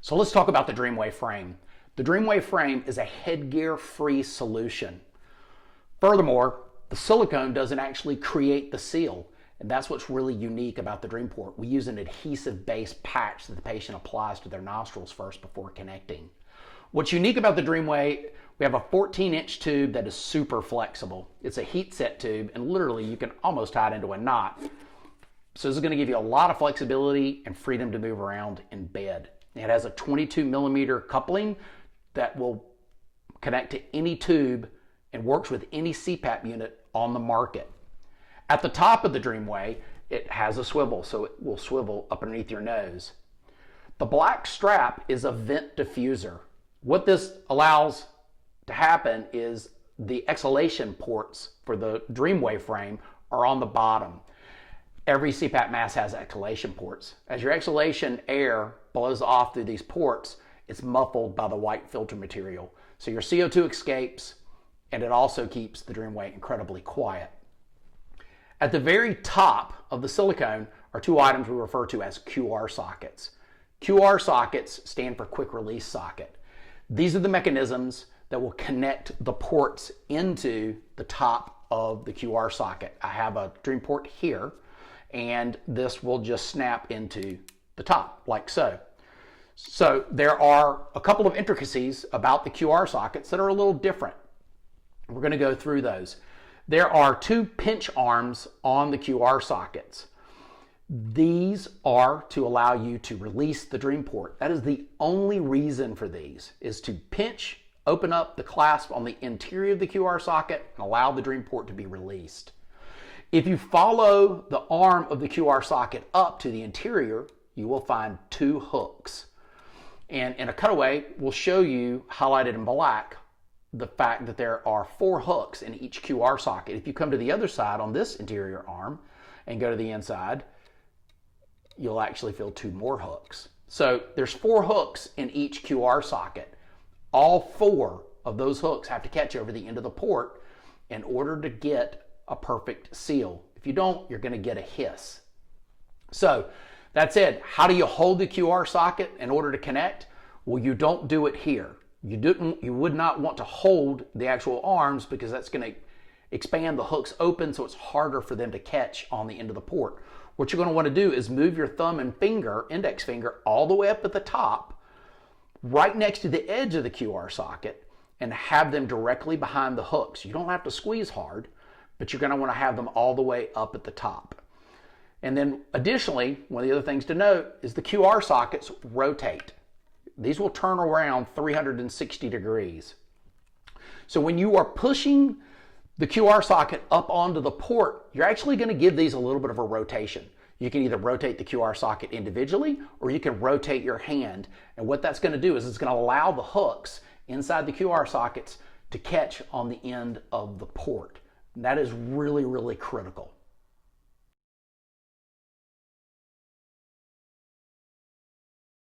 So let's talk about the DreamWay frame. The DreamWay frame is a headgear-free solution. Furthermore, the silicone doesn't actually create the seal, and that's what's really unique about the DreamPort. We use an adhesive-based patch that the patient applies to their nostrils first before connecting. What's unique about the DreamWay, we have a 14-inch tube that is super flexible. It's a heat set tube, and literally you can almost tie it into a knot. So this is going to give you a lot of flexibility and freedom to move around in bed. It has a 22-millimeter coupling that will connect to any tube and works with any CPAP unit on the market. At the top of the DreamWay, it has a swivel, so it will swivel up underneath your nose. The black strap is a vent diffuser. What this allows to happen is the exhalation ports for the DreamWay frame are on the bottom. Every CPAP mask has exhalation ports. As your exhalation air blows off through these ports, it's muffled by the white filter material. So your CO2 escapes, and it also keeps the DreamWay incredibly quiet. At the very top of the silicone are two items we refer to as QR sockets. QR sockets stand for quick release socket. These are the mechanisms that will connect the ports into the top of the QR socket. I have a DreamPort here, and this will just snap into the top, like so. So there are a couple of intricacies about the QR sockets that are a little different. We're going to go through those. There are two pinch arms on the QR sockets. These are to allow you to release the DreamPort. That is the only reason for these, is to pinch, open up the clasp on the interior of the QR socket and allow the DreamPort to be released. If you follow the arm of the QR socket up to the interior, you will find two hooks. And in a cutaway, we'll show you, highlighted in black, the fact that there are 4 hooks in each QR socket. If you come to the other side on this interior arm and go to the inside, you'll actually feel 2 more hooks. So there's 4 hooks in each QR socket. All 4 of those hooks have to catch over the end of the port in order to get a perfect seal. If you don't, you're going to get a hiss. So that said, how do you hold the QR socket in order to connect? Well, you don't do it here. You would not want to hold the actual arms because that's going to expand the hooks open, so it's harder for them to catch on the end of the port. What you're going to want to do is move your thumb and index finger, all the way up at the top, right next to the edge of the QR socket, and have them directly behind the hooks. You don't have to squeeze hard, but you're going to want to have them all the way up at the top. And then additionally, one of the other things to note is the QR sockets rotate. These will turn around 360 degrees. So when you are pushing the QR socket up onto the port, you're actually going to give these a little bit of a rotation. You can either rotate the QR socket individually, or you can rotate your hand. And what that's going to do is it's going to allow the hooks inside the QR sockets to catch on the end of the port. And that is really, really critical.